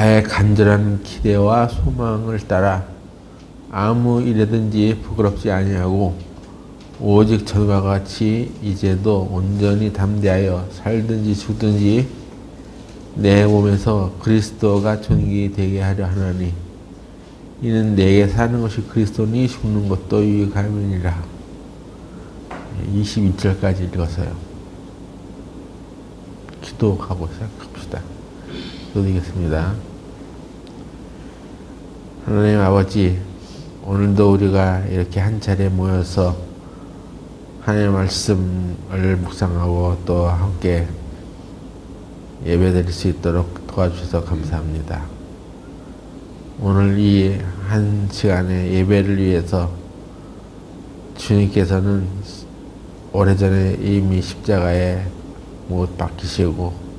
나의 간절한 기대와 소망을 따라 아무 일에든지 부끄럽지 아니하고 오직 전과 같이 이제도 온전히 담대하여 살든지 죽든지 내 몸에서 그리스도가 존귀되게 하려 하나니 이는 내게 사는 것이 그리스도니 죽는 것도 유익함이니라. 22절까지 읽었어요. 기도하고 시작합시다. 기도드리겠습니다. 하나님 아버지, 오늘도 우리가 이렇게 한 차례 모여서 하나님의 말씀을 묵상하고 또 함께 예배드릴 수 있도록 도와주셔서 감사합니다. 오늘 이 한 시간의 예배를 위해서 주님께서는 오래전에 이미 십자가에 못 박히시고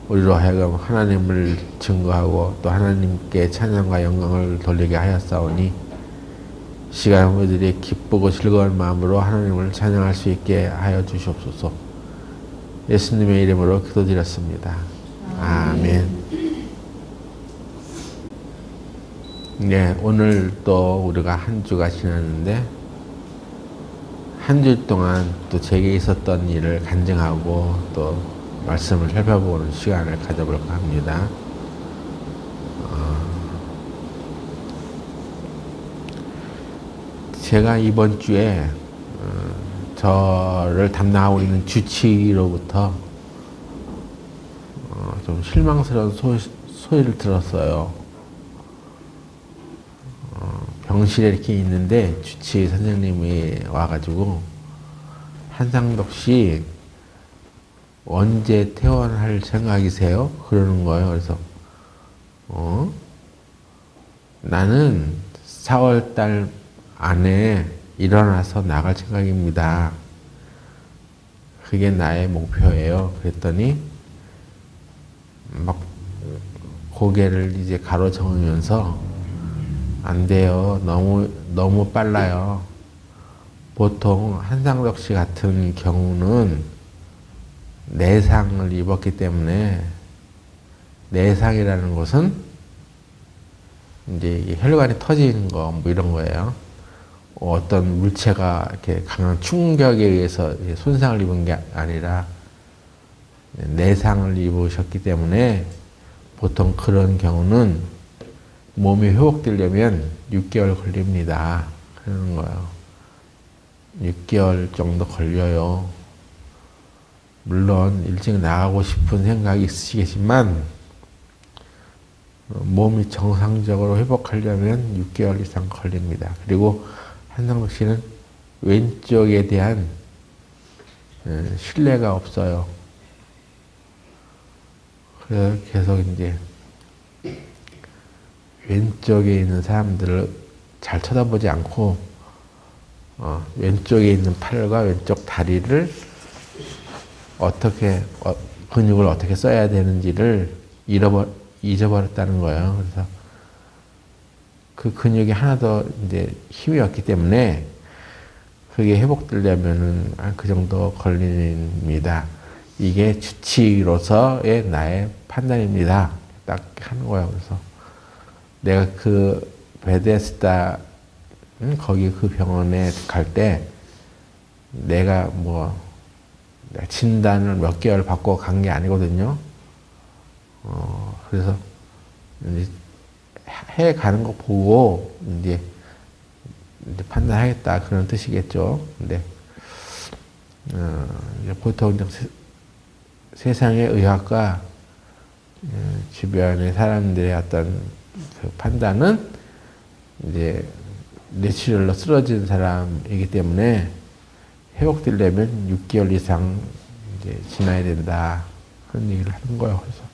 우리로 하여금 하나님을 증거하고 또 하나님께 찬양과 영광을 돌리게 하였사오니 시간 우리들이 기쁘고 즐거운 마음으로 하나님을 찬양할 수 있게 하여 주시옵소서. 예수님의 이름으로 기도드렸습니다. 아멘. 네, 오늘 또 우리가 한 주가 지났는데 한 주 동안 또 제게 있었던 일을 간증하고 또 말씀을 살펴보는 시간을 가져볼까 합니다. 제가 이번 주에 저를 담당하고 있는 주치의로부터 좀 실망스러운 소리를 들었어요. 병실에 이렇게 있는데 주치의 선생님이 와가지고 한상덕 씨 언제 퇴원할 생각이세요? 그러는 거예요. 그래서 나는 4월달 안에 일어나서 나갈 생각입니다. 그게 나의 목표예요. 그랬더니 막 고개를 이제 가로저으면서 안 돼요. 너무 빨라요. 보통 한상덕 씨 같은 경우는 내상을 입었기 때문에 내상이라는 것은 이제 혈관이 터지는 거 뭐 이런 거예요. 어떤 물체가 이렇게 강한 충격에 의해서 손상을 입은 게 아니라 내상을 입으셨기 때문에 보통 그런 경우는 몸이 회복되려면 6개월 걸립니다. 그러는 거예요. 6개월 정도 걸려요. 물론 일찍 나가고 싶은 생각이 있으시겠지만 몸이 정상적으로 회복하려면 6개월 이상 걸립니다. 그리고 한상덕 씨는 왼쪽에 대한 신뢰가 없어요. 그래서 계속 이제 왼쪽에 있는 사람들을 잘 쳐다보지 않고 왼쪽에 있는 팔과 왼쪽 다리를 어떻게 근육을 어떻게 써야 되는지를 잊어버렸다는 거예요. 그래서 그 근육이 하나도 이제 힘이 없기 때문에 그게 회복되려면은 그 정도 걸립니다. 이게 주치의로서의 나의 판단입니다. 딱 하는 거예요. 그래서 내가 그 베데스다 거기 그 병원에 갈 때 내가 뭐 진단을 몇 개월 받고 간 게 아니거든요. 그래서 이제 해 가는 거 보고 이제 판단하겠다 그런 뜻이겠죠. 근데 보통 세상의 의학과 주변의 사람들의 어떤 그 판단은 이제 뇌출혈로 쓰러진 사람이기 때문에 회복되려면 6개월 이상 이제 지나야 된다 그런 얘기를 하는 거예요. 그래서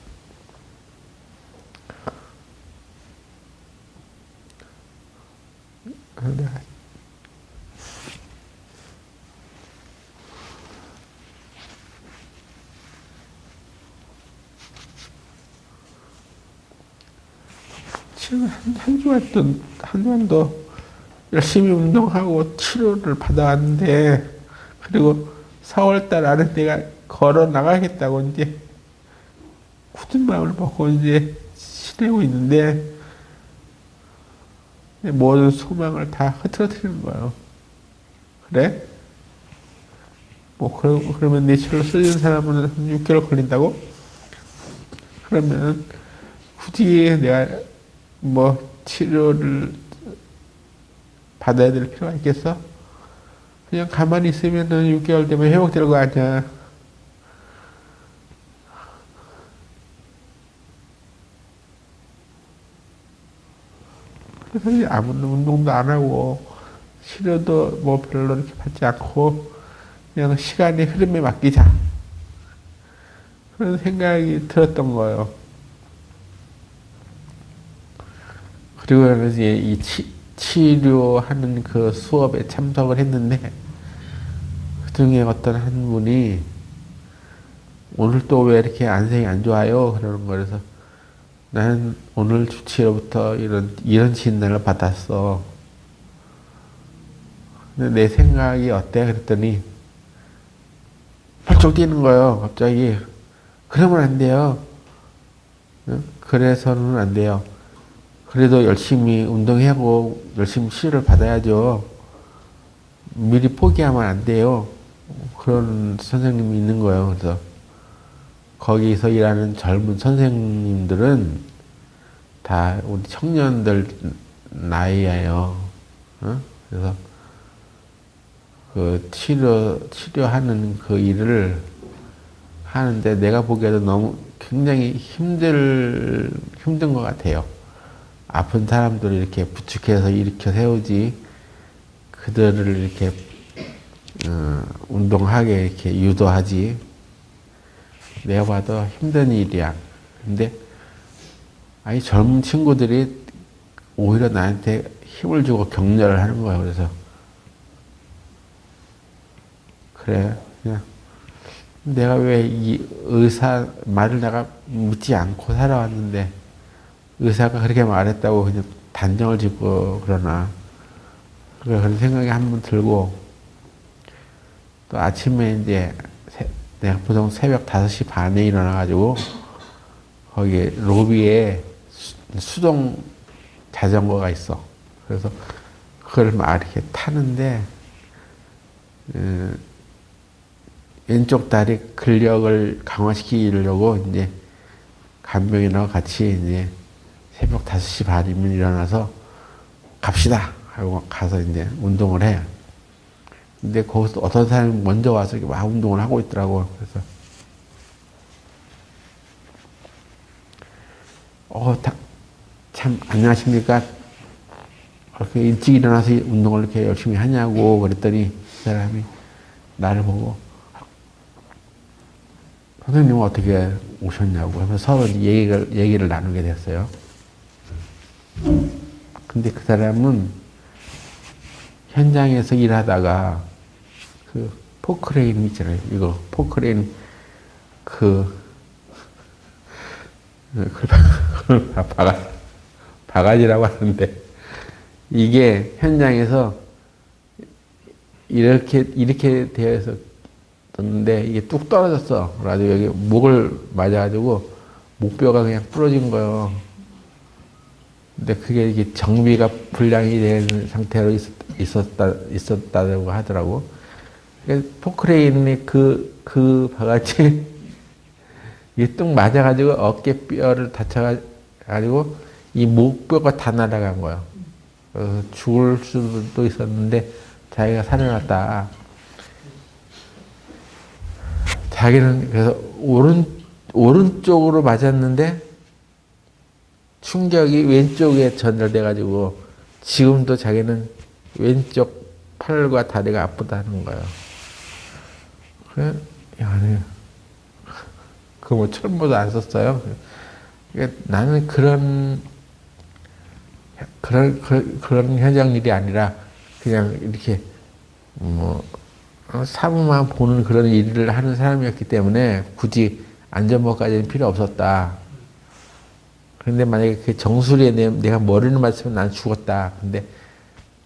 지금 한 주간도 열심히 운동하고 치료를 받아왔는데, 그리고 4월달 안에 내가 걸어 나가겠다고 이제 굳은 마음을 먹고 이제 지내고 있는데 모든 소망을 다 흐트러뜨리는 거예요. 그래? 뭐 그러면 뇌출혈 쓰러진 사람은 한 6개월 걸린다고? 그러면 굳이 내가 뭐 치료를 받아야 될 필요가 있겠어? 그냥 가만히 있으면은 6개월 되면 회복될 거 아니야. 그래서 아무 운동도 안 하고 치료도 뭐 별로 이렇게 받지 않고 그냥 시간의 흐름에 맡기자. 그런 생각이 들었던 거예요. 그리고 이제 이 치료하는 그 수업에 참석을 했는데 그 중에 어떤 한 분이 오늘 또 왜 이렇게 안색이 안 좋아요? 그러는 거라서 나는 오늘 주치료부터 이런 진단을 받았어. 근데 내 생각이 어때? 그랬더니 펄쩍 뛰는 거예요. 갑자기. 그러면 안 돼요. 그래서는 안 돼요. 그래도 열심히 운동하고 열심히 치료를 받아야죠. 미리 포기하면 안 돼요. 그런 선생님이 있는 거예요. 그래서 거기서 일하는 젊은 선생님들은 다 우리 청년들 나이예요. 그래서 그 치료하는 그 일을 하는데 내가 보기에도 너무 굉장히 힘든 것 같아요. 아픈 사람들을 이렇게 부축해서 일으켜 세우지, 그들을 이렇게, 운동하게 이렇게 유도하지. 내가 봐도 힘든 일이야. 근데, 아니, 젊은 친구들이 오히려 나한테 힘을 주고 격려를 하는 거야. 그래서, 그래, 그냥, 내가 왜 이 의사 말을 내가 묻지 않고 살아왔는데, 의사가 그렇게 말했다고 그냥 단정을 짓고 그러나 그런 생각이 한번 들고 또 아침에 이제 내가 보통 새벽 5시 반에 일어나가지고 거기 로비에 수동 자전거가 있어. 그래서 그걸 막 이렇게 타는데 왼쪽 다리 근력을 강화시키려고 이제 간병인하고 같이 이제 새벽 5시 반이면 일어나서 갑시다 하고 가서 이제 운동을 해. 근데 거기서 어떤 사람이 먼저 와서 이렇게 막 운동을 하고 있더라고. 그래서 참 안녕하십니까? 그렇게 일찍 일어나서 운동을 이렇게 열심히 하냐고 그랬더니 그 사람이 나를 보고 선생님은 어떻게 오셨냐고 하면서 서로 얘기를 나누게 됐어요. 근데 그 사람은 현장에서 일하다가 그 포크레인 있잖아요. 이거 포크레인 그걸 바가지라고 하는데 이게 현장에서 이렇게 되어서 떴는데 이게 뚝 떨어졌어. 그래가지고 여기 목을 맞아가지고 목뼈가 그냥 부러진 거예요. 근데 그게 이게 정비가 불량이 된 상태로 있었다고 하더라고. 포크레인이 그 바가지, 이게 뚝 맞아가지고 어깨뼈를 다쳐가지고 이 목뼈가 다 날아간 거야. 그래서 죽을 수도 있었는데 자기가 살아났다. 자기는 그래서 오른쪽으로 맞았는데 충격이 왼쪽에 전달돼가지고 지금도 자기는 왼쪽 팔과 다리가 아프다는 거예요. 그래, 야, 그 뭐 철모도 안 썼어요. 그러니까 나는 그런 현장 일이 아니라 그냥 이렇게 뭐 사무만 보는 그런 일을 하는 사람이었기 때문에 굳이 안전모까지는 필요 없었다. 그런데 만약에 그 정수리에 내가 머리를 맞으면 난 죽었다. 근데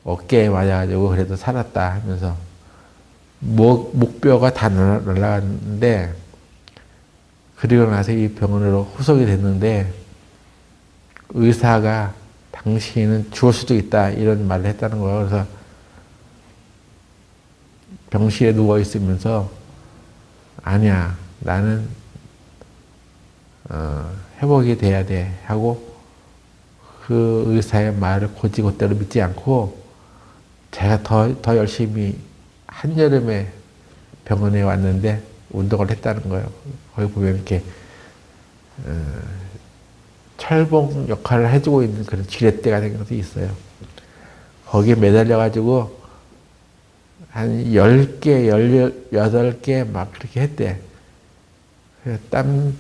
어깨에 맞아가지고 그래도 살았다 하면서 목뼈가 다 날아갔는데 그리고 나서 이 병원으로 후속이 됐는데 의사가 당신은 죽을 수도 있다 이런 말을 했다는 거예요. 그래서 병실에 누워 있으면서 아니야 나는 회복이 돼야 돼 하고 그 의사의 말을 곧이곧대로 믿지 않고 제가 더 열심히 한여름에 병원에 왔는데 운동을 했다는 거예요. 거기 보면 이렇게 철봉 역할을 해주고 있는 그런 지렛대가 생긴 것도 있어요. 거기에 매달려가지고 한 10개, 18개 막 그렇게 했대.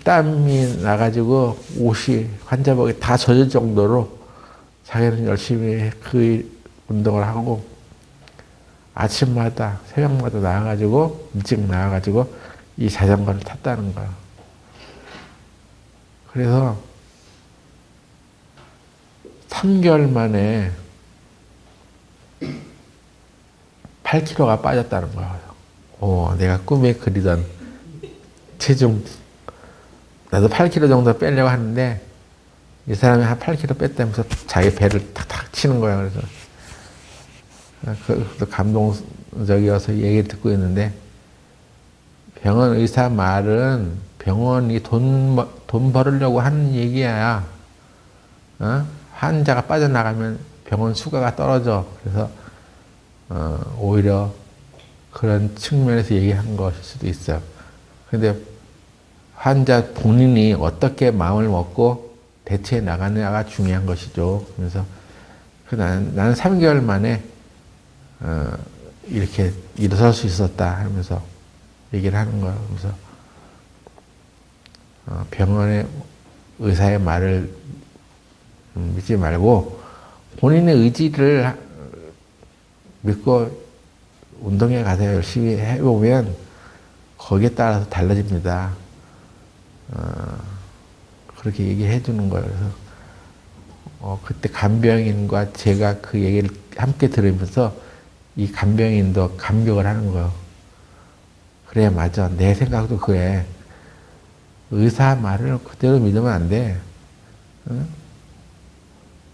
땀이 나가지고 옷이 환자복이 다 젖을 정도로 자기는 열심히 그 운동을 하고 아침마다, 새벽마다 나와가지고, 일찍 나와가지고 이 자전거를 탔다는 거야. 그래서 3개월 만에 8kg가 빠졌다는 거예요. 내가 꿈에 그리던 체중, 나도 8kg 정도 빼려고 하는데, 이 사람이 한 8kg 뺐다면서 자기 배를 탁탁 치는 거야. 그래서, 그것도 감동적이어서 얘기 듣고 있는데, 병원 의사 말은 병원이 돈 벌으려고 하는 얘기야. 환자가 빠져나가면 병원 수가가 떨어져. 그래서, 오히려 그런 측면에서 얘기한 것일 수도 있어요. 근데 환자 본인이 어떻게 마음을 먹고 대처해 나가느냐가 중요한 것이죠. 그래서 나는 3개월 만에 이렇게 일어설 수 있었다 하면서 얘기를 하는 거예요. 그래서 병원의 의사의 말을 믿지 말고 본인의 의지를 믿고 운동에 가서 열심히 해보면 거기에 따라서 달라집니다. 그렇게 얘기해 주는 거예요. 그래서 그때 간병인과 제가 그 얘기를 함께 들으면서 이 간병인도 감격을 하는 거예요. 그래 맞아. 내 생각도 그래. 의사 말을 그대로 믿으면 안 돼.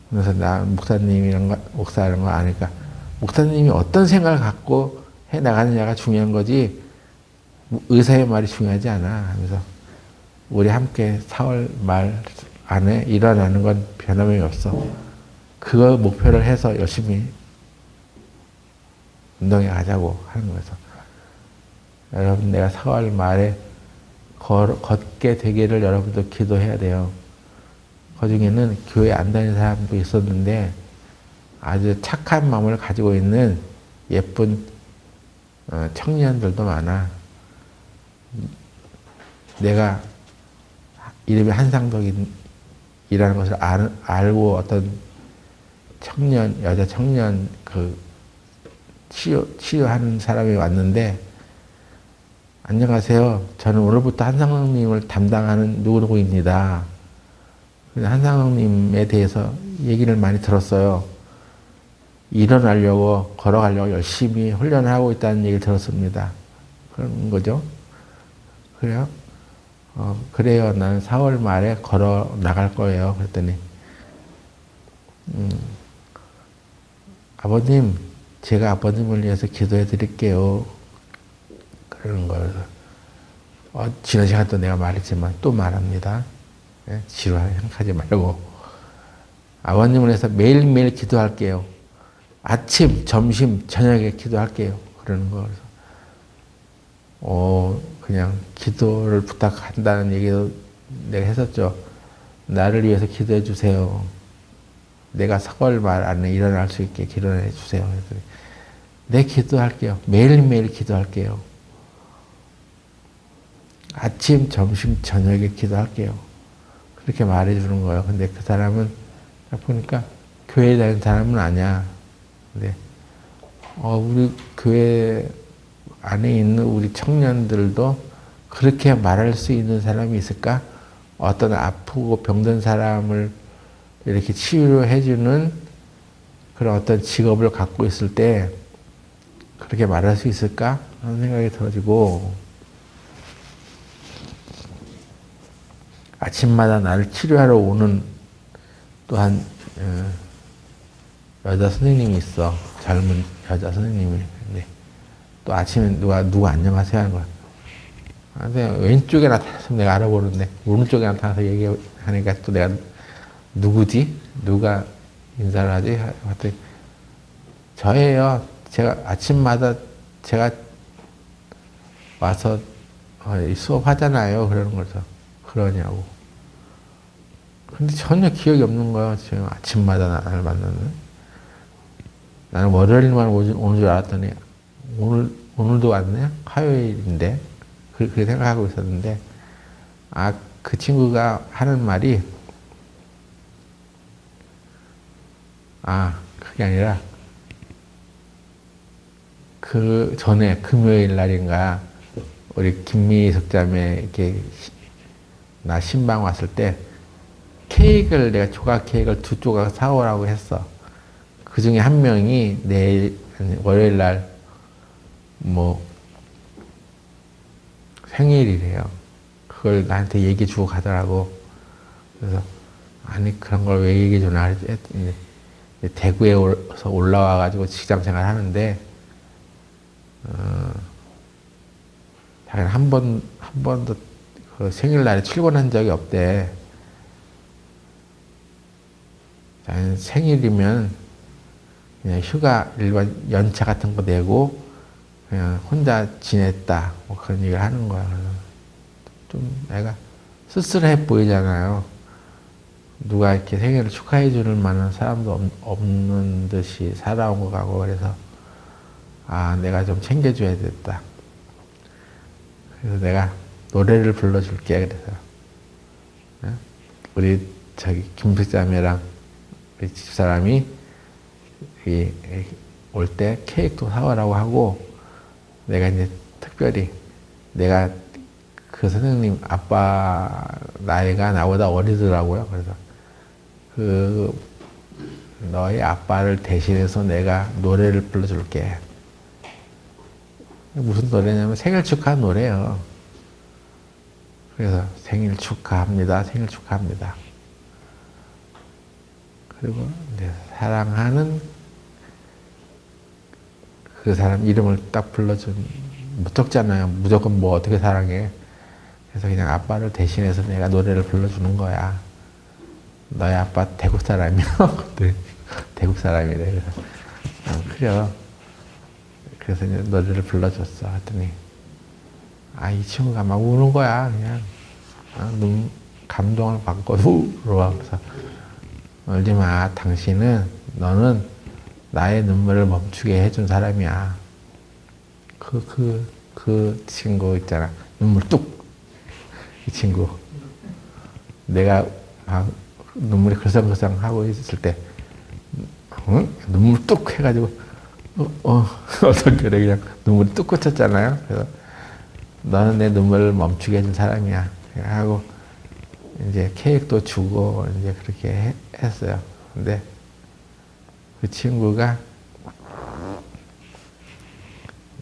그래서 나 목사 이런 거 아니까 목사님이 어떤 생각을 갖고 해 나가느냐가 중요한 거지 의사의 말이 중요하지 않아. 그래서 우리 함께 4월 말 안에 일어나는 건 변함이 없어. 그걸 목표를 해서 열심히 운동에 가자고 하는 거죠. 여러분 내가 4월 말에 걷게 되기를 여러분도 기도해야 돼요. 그 중에는 교회 안 다니는 사람도 있었는데 아주 착한 마음을 가지고 있는 예쁜 청년들도 많아. 내가 이름이 한상덕이라는 것을 알고 어떤 여자 청년 치유하는 사람이 왔는데 안녕하세요. 저는 오늘부터 한상덕님을 담당하는 누구누구입니다. 한상덕님에 대해서 얘기를 많이 들었어요. 일어나려고 걸어가려고 열심히 훈련을 하고 있다는 얘기를 들었습니다. 그런 거죠. 그래요? 그래요. 나는 4월 말에 걸어 나갈 거예요. 그랬더니 아버님 제가 아버님을 위해서 기도해 드릴게요. 그러는 거예요. 지난 시간도 내가 말했지만 또 말합니다. 지루하게 생각하지 말고 아버님을 위해서 매일매일 기도할게요. 아침, 점심, 저녁에 기도할게요. 그러는 거. 그래서 그냥 기도를 부탁한다는 얘기도 내가 했었죠. 나를 위해서 기도해 주세요. 내가 4월 말 안에 일어날 수 있게 기도해 주세요. 그랬더니 네, 기도할게요. 매일매일 기도할게요. 아침, 점심, 저녁에 기도할게요. 그렇게 말해주는 거예요. 근데 그 사람은 보니까 교회에 다니는 사람은 아니야. 근데 우리 교회 안에 있는 우리 청년들도 그렇게 말할 수 있는 사람이 있을까? 어떤 아프고 병든 사람을 이렇게 치유해주는 그런 어떤 직업을 갖고 있을 때 그렇게 말할 수 있을까? 하는 생각이 들어지고 아침마다 나를 치료하러 오는 또한 여자 선생님이 있어. 젊은 여자 선생님이. 근데 또 아침에 누가 안녕하세요 하는 거야. 근데 왼쪽에 나타났으면 내가 알아보는데 오른쪽에 나타나서 얘기하니까 또 내가 누구지? 누가 인사를 하지? 봤더니 저예요. 제가 아침마다 제가 와서 수업하잖아요. 그러는 거죠. 그러냐고. 근데 전혀 기억이 없는 거야. 지금 아침마다 나를 만나는. 나는 월요일만 오는 줄 알았더니 오늘도 왔네? 화요일인데. 그렇게 생각하고 있었는데, 그 친구가 하는 말이, 그게 아니라, 그 전에 금요일 날인가, 우리 김미희 석자매 이렇게 나 신방 왔을 때, 내가 조각 케이크를 2조각 사오라고 했어. 그 중에 한 명이 내일, 월요일 날, 생일이래요. 그걸 나한테 얘기해 주고 가더라고. 그래서, 그런 걸 왜 얘기해 주나 했더니, 대구에서 올라와가지고 직장 생활 하는데, 자기는 한 번도 그 생일날에 출근한 적이 없대. 자기는 생일이면 그냥 휴가, 일반 연차 같은 거 내고, 그냥 혼자 지냈다. 그런 얘기를 하는 거야. 좀 내가 쓸쓸해 보이잖아요. 누가 이렇게 생일을 축하해 주는 만한 사람도 없는 듯이 살아온 것 같고, 그래서, 내가 좀 챙겨줘야 겠다. 그래서 내가 노래를 불러줄게. 그래서, 우리 김숙자매랑 우리 집사람이 올 때 케이크도 사오라고 하고, 내가 이제 특별히 내가 그 선생님 아빠 나이가 나보다 어리더라고요. 그래서 너희 아빠를 대신해서 내가 노래를 불러줄게. 무슨 노래냐면 생일 축하 노래예요. 그래서 생일 축하합니다. 생일 축하합니다. 그리고 이제 사랑하는 그 사람 이름을 딱 불러준, 못 적잖아요. 무조건 어떻게 사랑해. 그래서 그냥 아빠를 대신해서 내가 노래를 불러주는 거야. 너희 아빠 대구 사람이야. 대구 사람이래. 그래서, 그래서 이제 노래를 불러줬어. 하더니, 이 친구가 막 우는 거야. 그냥, 눈 감동을 받고, 울어. 그래서, 울지 마. 너는 나의 눈물을 멈추게 해준 사람이야. 그 친구 있잖아. 눈물 뚝! 이 친구. 내가 막 눈물이 글썽글썽 하고 있을 때, 눈물 뚝! 해가지고, 어떻게 그래. 그냥 눈물이 뚝 꽂혔잖아요. 그래서, 너는 내 눈물을 멈추게 해준 사람이야. 하고, 이제 케이크도 주고, 이제 그렇게 했어요. 근데, 그 친구가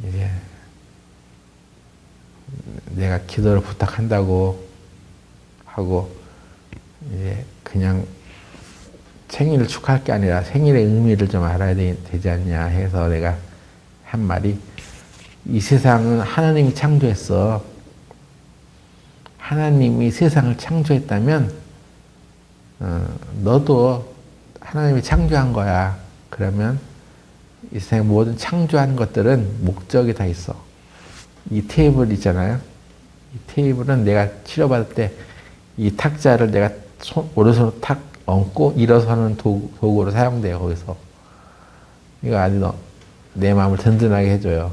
이제 내가 기도를 부탁한다고 하고 이제 그냥 생일을 축하할 게 아니라 생일의 의미를 좀 알아야 되지 않냐 해서 내가 한 말이, 이 세상은 하나님이 창조했어. 하나님이 세상을 창조했다면 너도 하나님이 창조한 거야. 그러면 이 세상 모든 창조한 것들은 목적이 다 있어. 이 테이블 있잖아요. 이 테이블은 내가 치료받을 때 이 탁자를 내가 오른손으로 탁 얹고 일어서는 도구로 사용돼요. 거기서. 이거 아주 내 마음을 든든하게 해줘요.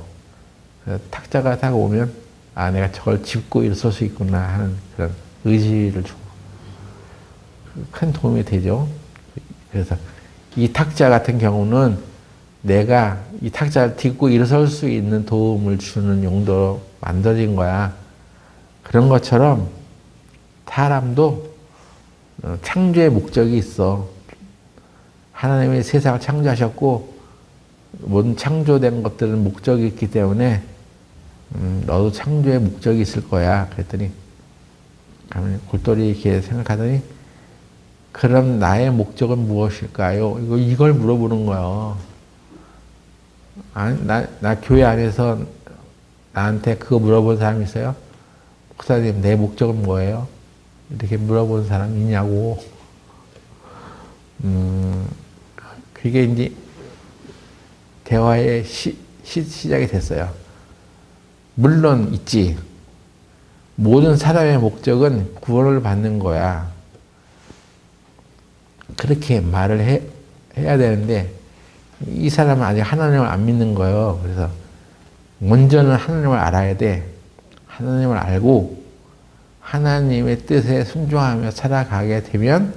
탁자가 딱 오면 내가 저걸 짚고 일어설 수 있구나 하는 그런 의지를 주고 큰 도움이 되죠. 그래서 이 탁자 같은 경우는 내가 이 탁자를 딛고 일어설 수 있는 도움을 주는 용도로 만들어진 거야. 그런 것처럼 사람도 창조의 목적이 있어. 하나님이 세상을 창조하셨고 모든 창조된 것들은 목적이 있기 때문에 너도 창조의 목적이 있을 거야. 그랬더니 골똘히 이렇게 생각하더니 그럼 나의 목적은 무엇일까요? 이걸 물어보는 거예요. 아니, 나 교회 안에서 나한테 그거 물어본 사람 있어요? 목사님, 내 목적은 뭐예요? 이렇게 물어본 사람 있냐고. 그게 이제 대화의 시작이 됐어요. 물론 있지. 모든 사람의 목적은 구원을 받는 거야. 그렇게 말을 해야 되는데 이 사람은 아직 하나님을 안 믿는 거예요. 그래서 먼저는 하나님을 알아야 돼. 하나님을 알고 하나님의 뜻에 순종하며 살아가게 되면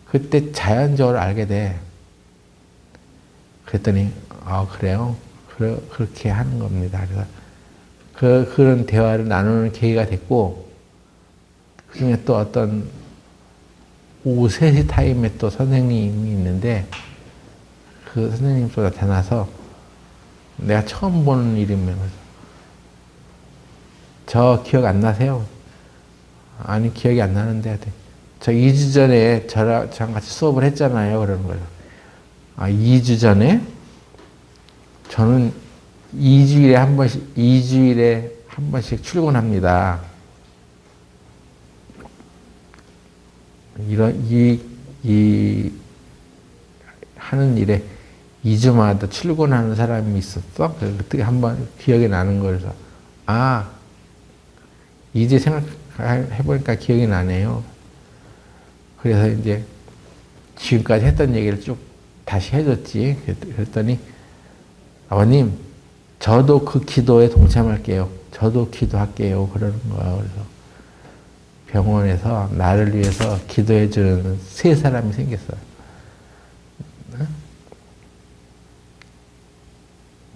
그때 자연적으로 알게 돼. 그랬더니 그래요? 그렇게 하는 겁니다. 그래서 그런 대화를 나누는 계기가 됐고 그중에 또 어떤 오후 3시 타임에 또 선생님이 있는데 그 선생님 또 나타나서 내가 처음 보는 이름이면서 저 기억 안 나세요? 아니 기억이 안 나는데 저 2주 전에 저랑 같이 수업을 했잖아요. 그러는 거예요. 2주 전에? 저는 2주일에 한 번씩 출근합니다. 하는 일에 2주마다 출근하는 사람이 있었어. 그때 한번 기억이 나는 거여서 이제 생각해보니까 기억이 나네요. 그래서 이제 지금까지 했던 얘기를 쭉 다시 해줬지. 그랬더니 아버님, 저도 그 기도에 동참할게요. 저도 기도할게요. 그러는 거야. 그래서 병원에서 나를 위해서 기도해주는 3사람이 생겼어요.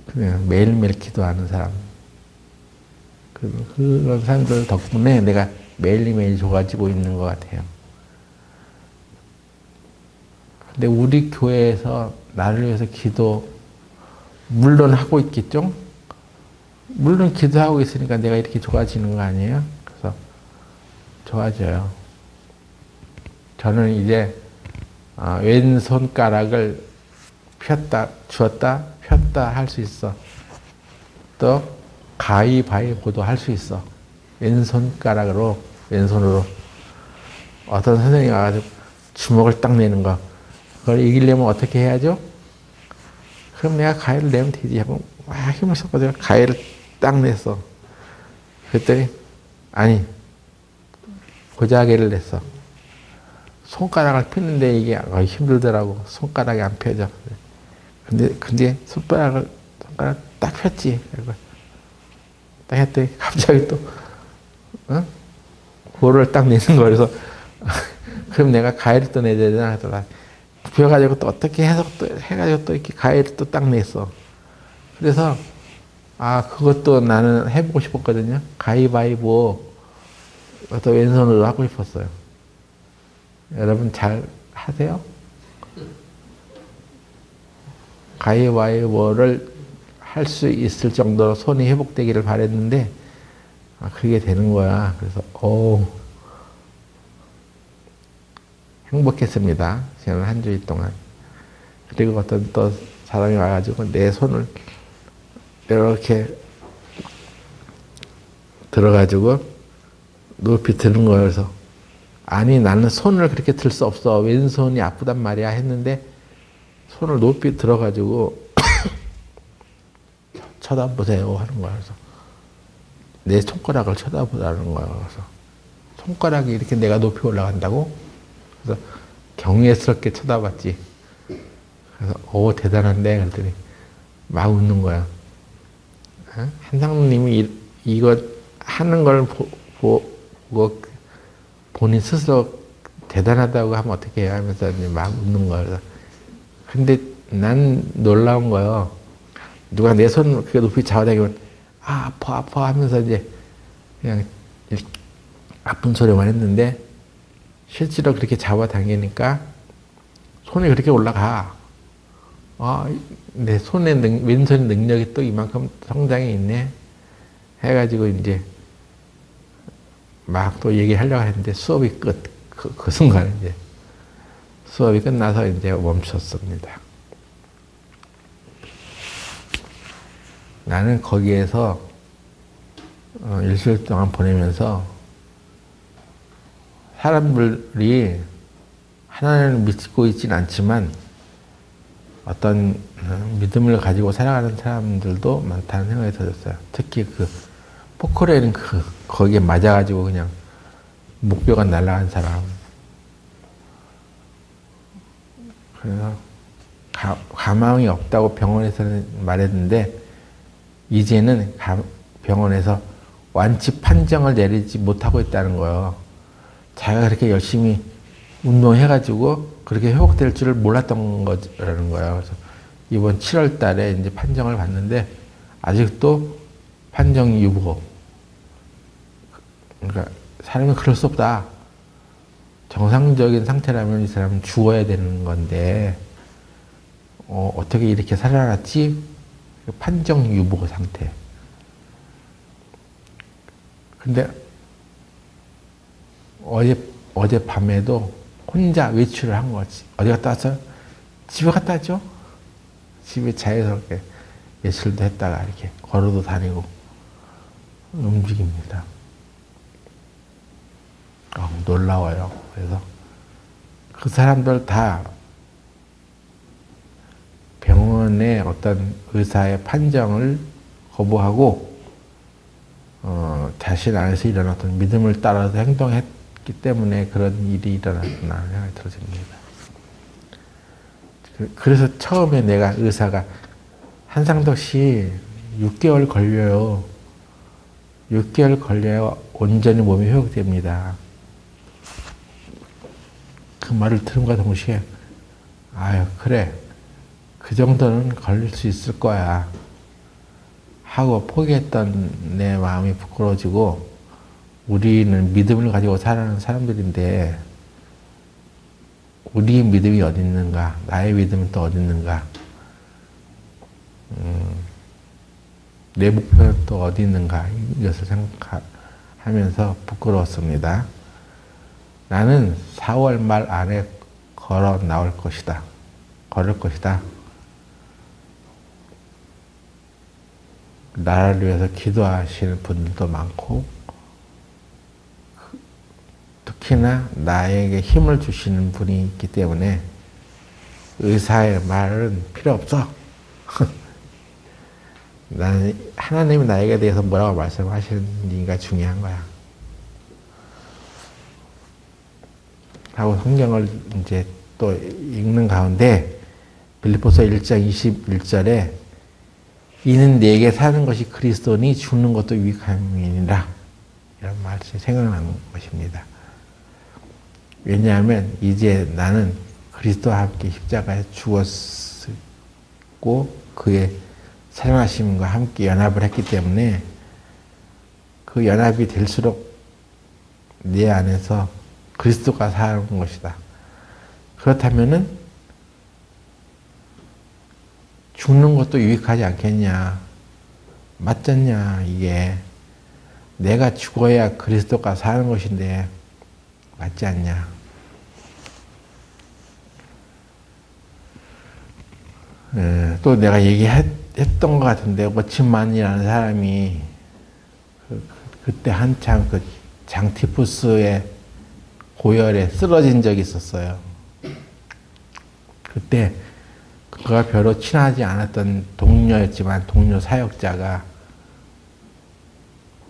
그냥 매일매일 기도하는 사람. 그런 사람들 덕분에 내가 매일매일 좋아지고 있는 것 같아요. 근데 우리 교회에서 나를 위해서 기도, 물론 하고 있겠죠? 물론 기도하고 있으니까 내가 이렇게 좋아지는 거 아니에요? 그래서 좋아져요. 저는 이제 왼손가락을 폈다, 쥐었다, 폈다 할 수 있어. 또 가위바위보도 할 수 있어. 왼손가락으로, 왼손으로. 어떤 선생님이 와가지고 주먹을 딱 내는 거. 그걸 이기려면 어떻게 해야죠? 그럼 내가 가위를 내면 되지 하고 막 힘을 쏟아서 가위를 딱 냈어. 그랬더니 아니 고자개를 냈어. 손가락을 폈는데 이게 힘들더라고. 손가락이 안 펴져. 근데 손가락 딱 폈지. 딱 했더니 갑자기 또 고를 딱 내는 거. 그래서 그럼 내가 가위를 또 내야 되나 하더라. 펴가지고 또 어떻게 해서 또 해가지고 또 이렇게 가위를 또 딱 냈어. 그래서 그것도 나는 해보고 싶었거든요. 가위바위보 또 왼손으로 하고 싶었어요. 여러분 잘 하세요? 가위바위보를 할 수 있을 정도로 손이 회복되기를 바랬는데 그게 되는 거야. 그래서 행복했습니다. 저는 한 주일 동안. 그리고 어떤 또 사람이 와가지고 내 손을 이렇게 들어가지고 높이 드는 거여서 아니 나는 손을 그렇게 들 수 없어. 왼손이 아프단 말이야 했는데 손을 높이 들어가지고 쳐다보세요 하는 거야. 그래서 내 손가락을 쳐다보라는 거야. 그래서 손가락이 이렇게 내가 높이 올라간다고? 그래서 경외스럽게 쳐다봤지. 그래서 대단한데 그랬더니 막 웃는 거야. 한상님이 이거 하는 걸 보고 본인 스스로 대단하다고 하면 어떻게 해야 하면서 막 웃는 거야. 근데 난 놀라운 거예요. 누가 내 손 그렇게 높이 잡아당기면 아파 하면서 이제 그냥 아픈 소리만 했는데 실제로 그렇게 잡아당기니까 손이 그렇게 올라가. 내 손의 왼손의 능력이 또 이만큼 성장이 있네. 해가지고 이제 막 또 얘기하려고 했는데 수업이 끝. 그 순간에 이제 수업이 끝나서 이제 멈췄습니다. 나는 거기에서 일주일 동안 보내면서 사람들이 하나님을 믿고 있지는 않지만 어떤 믿음을 가지고 살아가는 사람들도 많다는 생각이 들었어요. 특히 그 포크레인 거기에 맞아가지고 그냥 목뼈가 날아간 사람. 그래서 가망이 없다고 병원에서는 말했는데 이제는 병원에서 완치 판정을 내리지 못하고 있다는 거예요. 자기가 그렇게 열심히 운동해가지고 그렇게 회복될 줄을 몰랐던 거라는 거예요. 그래서 이번 7월 달에 이제 판정을 받는데 아직도 판정 유보. 그러니까 사람은 그럴 수 없다. 정상적인 상태라면 이 사람은 죽어야 되는 건데 어떻게 이렇게 살아났지? 판정 유보 상태. 근데 어제 밤에도 혼자 외출을 한 거지. 어디 갔다 왔어요? 집에 갔다 왔죠? 집에 자연스럽게 외출도 했다가 이렇게 걸어도 다니고 움직입니다. 놀라워요. 그래서 그 사람들 다 병원의 어떤 의사의 판정을 거부하고 자신 안에서 일어났던 믿음을 따라서 행동했기 때문에 그런 일이 일어났구나 생각이 들어집니다. 그래서 처음에 내가 의사가 한상덕 씨 6개월 걸려요. 6개월 걸려야 온전히 몸이 회복됩니다. 그 말을 들음과 동시에 아유 그래 그 정도는 걸릴 수 있을 거야 하고 포기했던 내 마음이 부끄러워지고 우리는 믿음을 가지고 살아가는 사람들인데 우리의 믿음이 어디 있는가 나의 믿음은 또 어디 있는가 내 목표는 또 어디 있는가 이것을 생각하면서 부끄러웠습니다. 나는 4월 말 안에 걸어 나올 것이다. 걸을 것이다. 나를 위해서 기도하시는 분들도 많고 특히나 나에게 힘을 주시는 분이 있기 때문에 의사의 말은 필요 없어. 나는 하나님이 나에게 대해서 뭐라고 말씀하시는지가 중요한 거야. 하고 성경을 이제 또 읽는 가운데 빌립보서 1장 21절에 이는 내게 사는 것이 그리스도니 죽는 것도 유익함이니라 이런 말씀이 생각나는 것입니다. 왜냐하면 이제 나는 그리스도와 함께 십자가에 죽었고 그의 살아나심과 함께 연합을 했기 때문에 그 연합이 될수록 내 안에서 그리스도가 사는 것이다. 그렇다면은 죽는 것도 유익하지 않겠냐. 맞잖냐 이게. 내가 죽어야 그리스도가 사는 것인데 맞지 않냐. 또 내가 얘기했던 것 같은데 오치만이라는 사람이 그때 한참 그 장티푸스의 고열에 쓰러진 적이 있었어요. 그때 그가 별로 친하지 않았던 동료였지만 동료 사역자가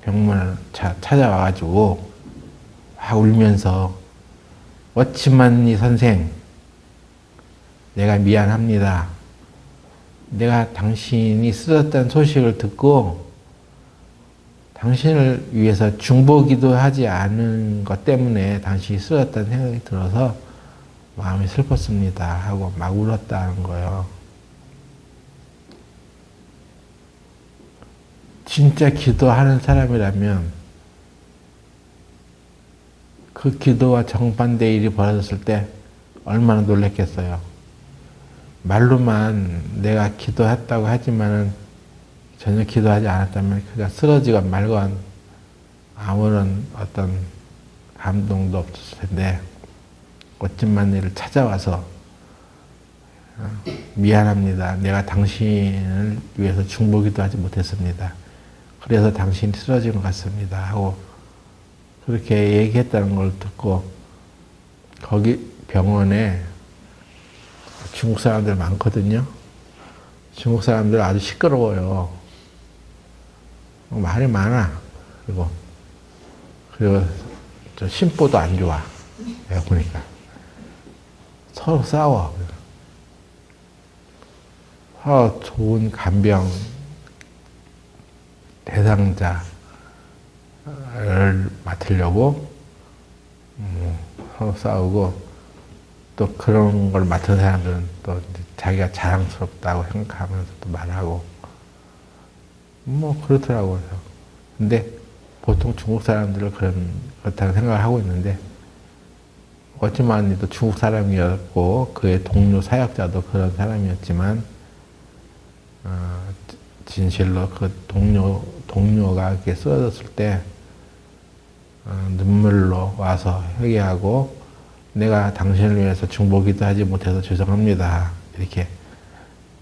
병문을 찾아와가지고 막 울면서 워치만니 선생 내가 미안합니다. 내가 당신이 쓰러졌다는 소식을 듣고 당신을 위해서 중보기도 하지 않은 것 때문에 당신이 쓰러졌다는 생각이 들어서 마음이 슬펐습니다 하고 막 울었다는 거예요. 진짜 기도하는 사람이라면 그 기도와 정반대 일이 벌어졌을 때 얼마나 놀랐겠어요. 말로만 내가 기도했다고 하지만은 전혀 기도하지 않았다면 그가 쓰러지건 말건 아무런 어떤 감동도 없었을 텐데 어찌만 이를 찾아와서 미안합니다. 내가 당신을 위해서 중보기도 하지 못했습니다. 그래서 당신이 쓰러진 것 같습니다. 하고 그렇게 얘기했다는 걸 듣고 거기 병원에 중국 사람들 많거든요. 중국 사람들 아주 시끄러워요. 말이 많아. 그리고 저 심보도 안 좋아. 내가 보니까 서로 싸워. 좋은 간병 대상자를 맡으려고 서로 싸우고, 또 그런 걸 맡은 사람들은 또 자기가 자랑스럽다고 생각하면서 또 말하고 그렇더라고요. 근데 보통 중국 사람들은 그렇다는 생각을 하고 있는데, 어찌만 해도 중국 사람이었고 그의 동료 사역자도 그런 사람이었지만 진실로 그 동료가 이렇게 쓰러졌을 때 눈물로 와서 회개하고, 내가 당신을 위해서 중보기도 하지 못해서 죄송합니다, 이렇게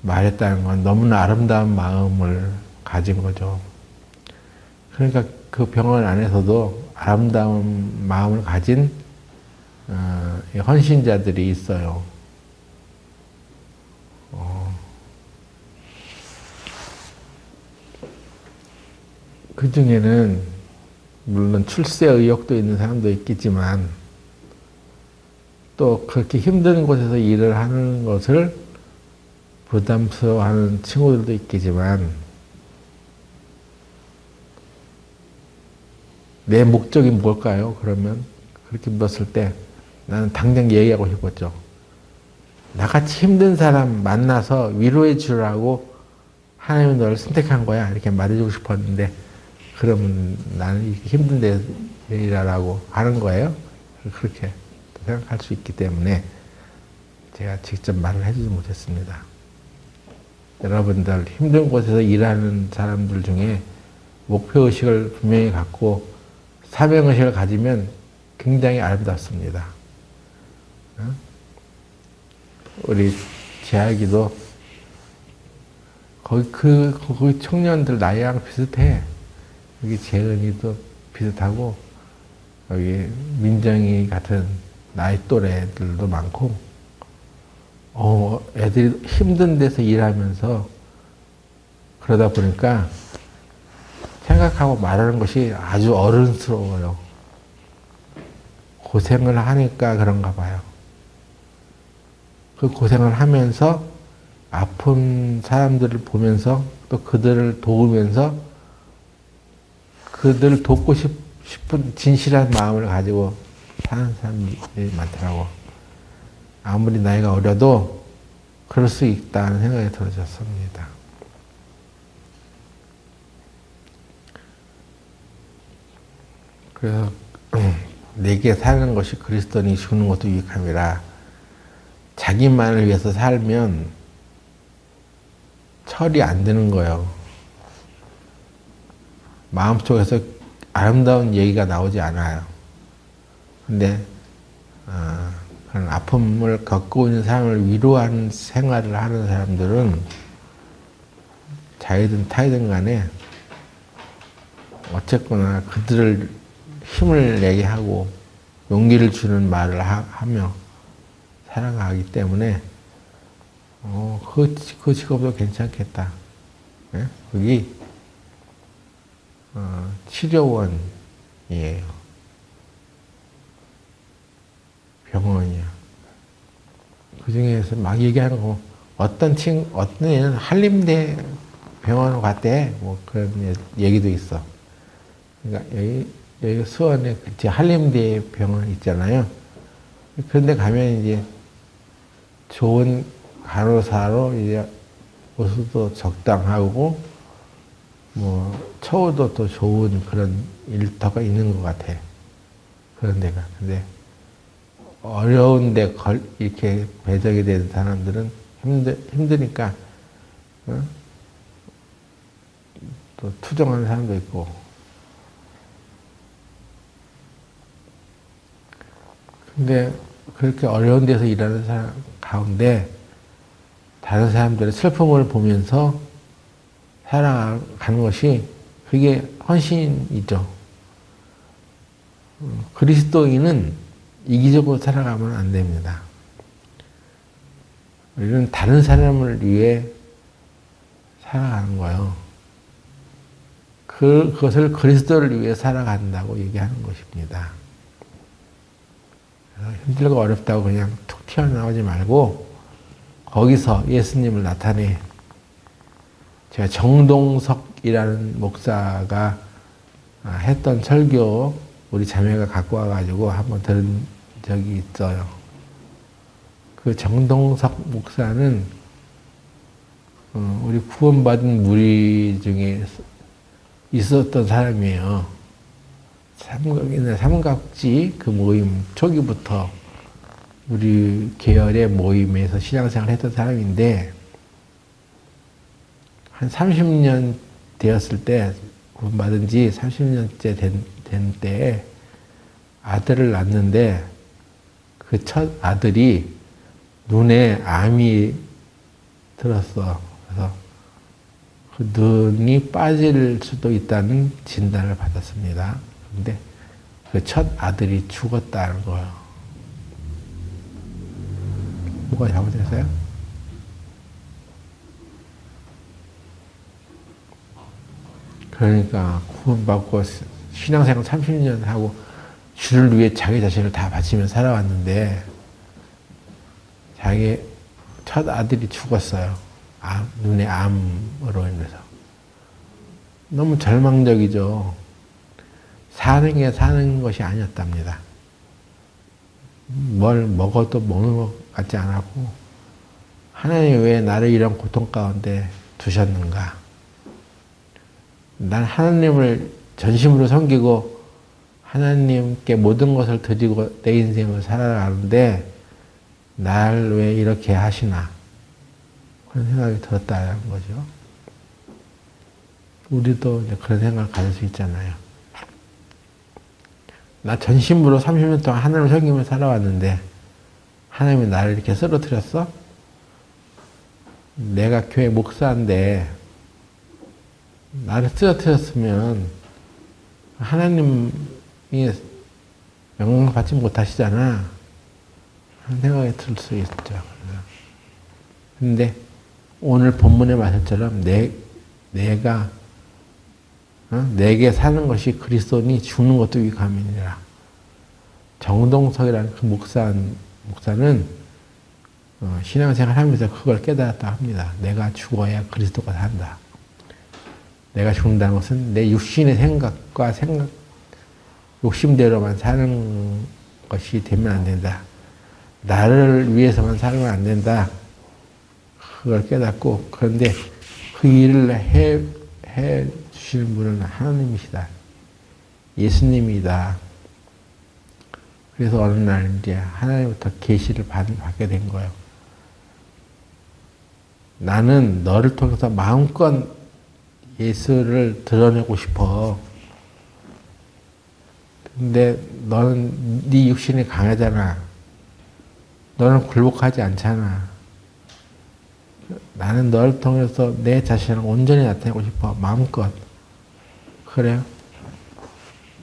말했다는 건 너무나 아름다운 마음을 가진 거죠. 그러니까 그 병원 안에서도 아름다운 마음을 가진 헌신자들이 있어요. 그 중에는 물론 출세 의욕도 있는 사람도 있겠지만, 또 그렇게 힘든 곳에서 일을 하는 것을 부담스러워하는 친구들도 있겠지만, 내 목적이 뭘까요? 그러면 그렇게 물었을 때 나는 당장 얘기하고 싶었죠. 나같이 힘든 사람 만나서 위로해 주라고 하나님이 너를 선택한 거야, 이렇게 말해주고 싶었는데, 그러면 나는 힘든 데 일하라고 하는 거예요? 그렇게 생각할 수 있기 때문에 제가 직접 말을 해주지 못했습니다. 여러분들 힘든 곳에서 일하는 사람들 중에 목표의식을 분명히 갖고 사명의식을 가지면 굉장히 아름답습니다. 우리 재학이도 거기 청년들 나이랑 비슷해. 여기 재은이도 비슷하고, 여기 민정이 같은 나이 또래들도 많고, 애들이 힘든 데서 일하면서 그러다 보니까 생각하고 말하는 것이 아주 어른스러워요. 고생을 하니까 그런가 봐요. 그 고생을 하면서 아픈 사람들을 보면서 또 그들을 도우면서 그들을 돕고 싶은 진실한 마음을 가지고 사는 사람들이 많더라고. 아무리 나이가 어려도 그럴 수 있다는 생각이 들어졌습니다. 그래서 내게 사는 것이 그리스도니 죽는 것도 유익함이라. 자기만을 위해서 살면 철이 안 드는 거예요. 마음속에서 아름다운 얘기가 나오지 않아요. 근데 그런 아픔을 겪고 있는 사람을 위로하는 생활을 하는 사람들은 자이든 타이든 간에 어쨌거나 그들을 힘을 내게 하고 용기를 주는 말을 하며 살아가기 때문에 그 직업도 괜찮겠다. 네? 거기 치료원이에요. 병원이야. 그 중에서 막 얘기하는 거, 어떤 애는 한림대 병원 갔대. 그런 얘기도 있어. 그러니까 여기 수원에 한림대 병원 있잖아요. 그런데 가면 이제 좋은 간호사로 이제 보수도 적당하고, 처우도 또 좋은 그런 일터가 있는 것 같아. 그런 데가. 근데 어려운데 이렇게 배정이 된 사람들은 힘드니까, 또 투정하는 사람도 있고. 근데 그렇게 어려운 데서 일하는 사람 가운데 다른 사람들의 슬픔을 보면서 살아가는 것이 그게 헌신이죠. 그리스도인은 이기적으로 살아가면 안 됩니다. 우리는 다른 사람을 위해 살아가는 거예요. 그것을 그리스도를 위해 살아간다고 얘기하는 것입니다. 힘들고 어렵다고 그냥 툭 튀어나오지 말고 거기서 예수님을 나타내. 제가 정동석이라는 목사가 했던 설교 우리 자매가 갖고 와가지고 한번 들은 적이 있어요. 그 정동석 목사는 우리 구원받은 무리 중에 있었던 사람이에요. 삼각지 그 모임 초기부터 우리 계열의 모임에서 신앙생활을 했던 사람인데 한 30년 되었을 때 구원받은 지 30년째 된 때에 아들을 낳았는데 그 첫 아들이 눈에 암이 들었어. 그래서 그 눈이 빠질 수도 있다는 진단을 받았습니다. 근데 그 첫 아들이 죽었다는 거예요. 뭐가 잘못됐어요? 그러니까 구원받고 신앙생활 30년 하고 주를 위해 자기 자신을 다 바치며 살아왔는데 자기 첫 아들이 죽었어요. 눈에 암으로 인해서. 너무 절망적이죠. 사는 게 사는 것이 아니었답니다. 뭘 먹어도 먹는 것 같지 않았고 하나님이 왜 나를 이런 고통 가운데 두셨는가? 난 하나님을 전심으로 섬기고 하나님께 모든 것을 드리고 내 인생을 살아가는데 날 왜 이렇게 하시나? 그런 생각이 들었다는 거죠. 우리도 이제 그런 생각을 가질 수 있잖아요. 나 전심으로 30년 동안 하나님을 섬기며 살아왔는데 하나님이 나를 이렇게 쓰러뜨렸어? 내가 교회 목사인데 나를 쓰러뜨렸으면 하나님이 영광을 받지 못하시잖아 하는 생각이 들 수 있죠. 근데 오늘 본문의 말씀처럼 내가 내게 사는 것이 그리스도니 죽는 것도 위감이니라. 정동석이라는 그 목사는 신앙생활 하면서 그걸 깨달았다 합니다. 내가 죽어야 그리스도가 산다. 내가 죽는다는 것은 내 육신의 생각과 욕심대로만 사는 것이 되면 안 된다. 나를 위해서만 살면 안 된다. 그걸 깨닫고, 그런데 그 일을 해 주시는 분은 하나님이시다. 예수님이다. 그래서 어느 날 이제 하나님부터 계시를 받게 된 거예요. 나는 너를 통해서 마음껏 예수를 드러내고 싶어. 근데 너는 네 육신이 강하잖아. 너는 굴복하지 않잖아. 나는 너를 통해서 내 자신을 온전히 나타내고 싶어. 마음껏. 그래요?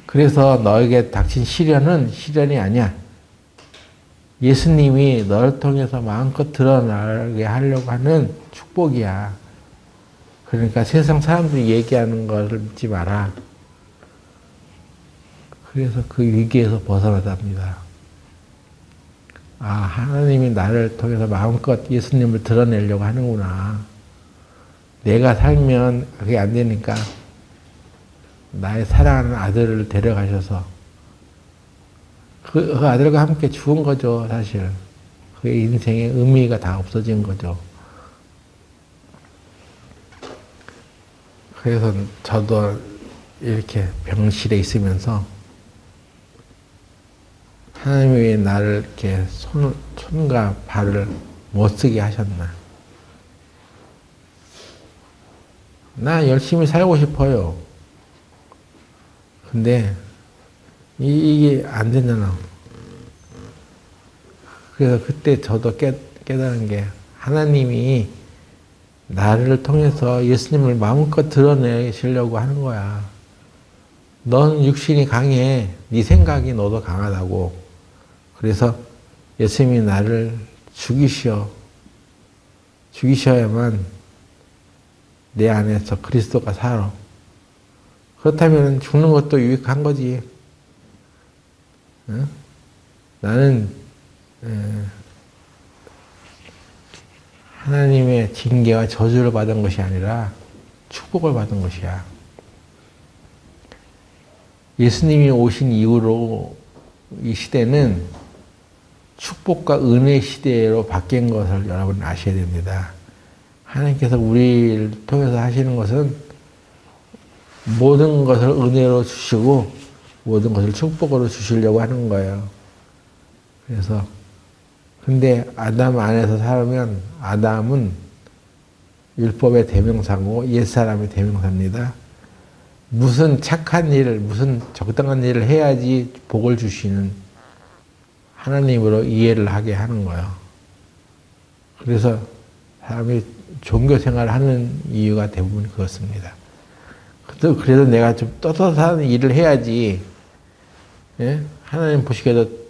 그래서 너에게 닥친 시련은 시련이 아니야. 예수님이 너를 통해서 마음껏 드러나게 하려고 하는 축복이야. 그러니까 세상 사람들이 얘기하는 것을 믿지 마라. 그래서 그 위기에서 벗어나답니다. 하나님이 나를 통해서 마음껏 예수님을 드러내려고 하는구나. 내가 살면 그게 안 되니까 나의 사랑하는 아들을 데려가셔서 그 아들과 함께 죽은 거죠, 사실. 그의 인생의 의미가 다 없어진 거죠. 그래서 저도 이렇게 병실에 있으면서 하나님이 왜 나를 이렇게 손과 발을 못 쓰게 하셨나. 나 열심히 살고 싶어요. 근데 이게 안 되잖아. 그래서 그때 저도 깨달은 게 하나님이 나를 통해서 예수님을 마음껏 드러내시려고 하는 거야. 넌 육신이 강해. 네 생각이 너도 강하다고. 그래서 예수님이 나를 죽이셔야만 내 안에서 그리스도가 살아. 그렇다면 죽는 것도 유익한 거지. 응? 나는 하나님의 징계와 저주를 받은 것이 아니라 축복을 받은 것이야. 예수님이 오신 이후로 이 시대는 축복과 은혜 시대로 바뀐 것을 여러분 아셔야 됩니다. 하나님께서 우리를 통해서 하시는 것은 모든 것을 은혜로 주시고 모든 것을 축복으로 주시려고 하는 거예요. 그래서 근데 아담 안에서 살면 아담은 율법의 대명사고 옛사람의 대명사입니다. 무슨 착한 일, 무슨 적당한 일을 해야지 복을 주시는 하나님으로 이해를 하게 하는 거예요. 그래서 사람이 종교 생활을 하는 이유가 대부분 그렇습니다. 그래도 내가 좀 떳떳한 일을 해야지, 예? 하나님 보시기에도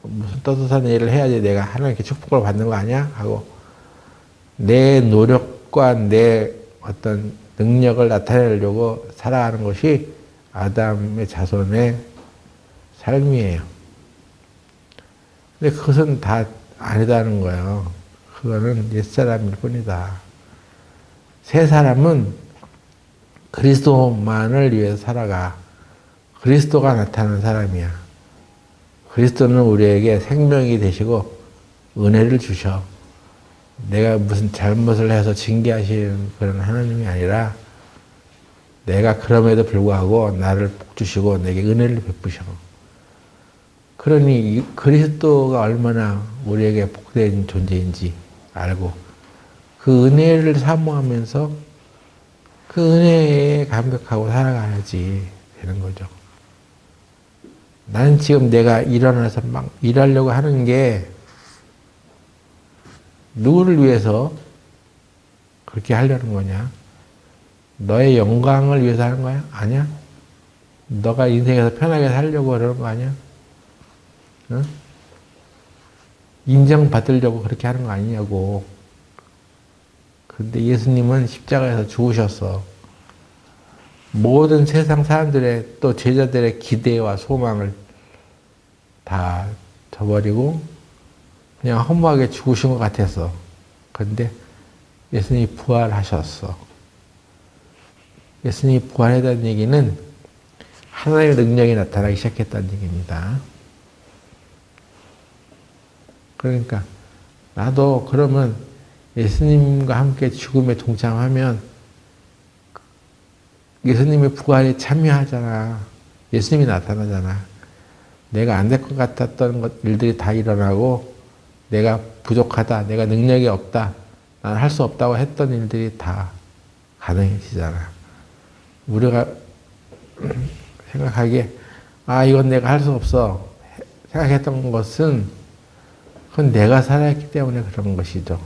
무슨 떳떳한 일을 해야지 내가 하나님께 축복을 받는 거 아니야? 하고 내 노력과 내 어떤 능력을 나타내려고 살아가는 것이 아담의 자손의 삶이에요. 근데 그것은 다 아니다는 거예요. 그거는 옛사람일 뿐이다. 새 사람은 그리스도만을 위해서 살아가. 그리스도가 나타나는 사람이야. 그리스도는 우리에게 생명이 되시고 은혜를 주셔. 내가 무슨 잘못을 해서 징계하시는 그런 하나님이 아니라 내가 그럼에도 불구하고 나를 복 주시고 내게 은혜를 베푸셔. 그러니 그리스도가 얼마나 우리에게 복된 존재인지 알고 그 은혜를 사모하면서 그 은혜에 감격하고 살아가야지 되는 거죠. 나는 지금 내가 일어나서 막 일하려고 하는 게 누구를 위해서 그렇게 하려는 거냐? 너의 영광을 위해서 하는 거야? 아니야? 너가 인생에서 편하게 살려고 그러는 거 아니야? 응? 인정받으려고 그렇게 하는 거 아니냐고. 근데 예수님은 십자가에서 죽으셨어. 모든 세상 사람들의 또 제자들의 기대와 소망을 다 저버리고 그냥 허무하게 죽으신 것 같았어. 그런데 예수님이 부활하셨어. 예수님이 부활했다는 얘기는 하나님의 능력이 나타나기 시작했다는 얘기입니다. 그러니까 나도 그러면 예수님과 함께 죽음에 동참하면 예수님의 부활에 참여하잖아. 예수님이 나타나잖아. 내가 안 될 것 같았던 일들이 다 일어나고 내가 부족하다, 내가 능력이 없다, 난 할 수 없다고 했던 일들이 다 가능해지잖아. 우리가 생각하기에 아 이건 내가 할 수 없어 생각했던 것은 그건 내가 살아있기 때문에 그런 것이죠.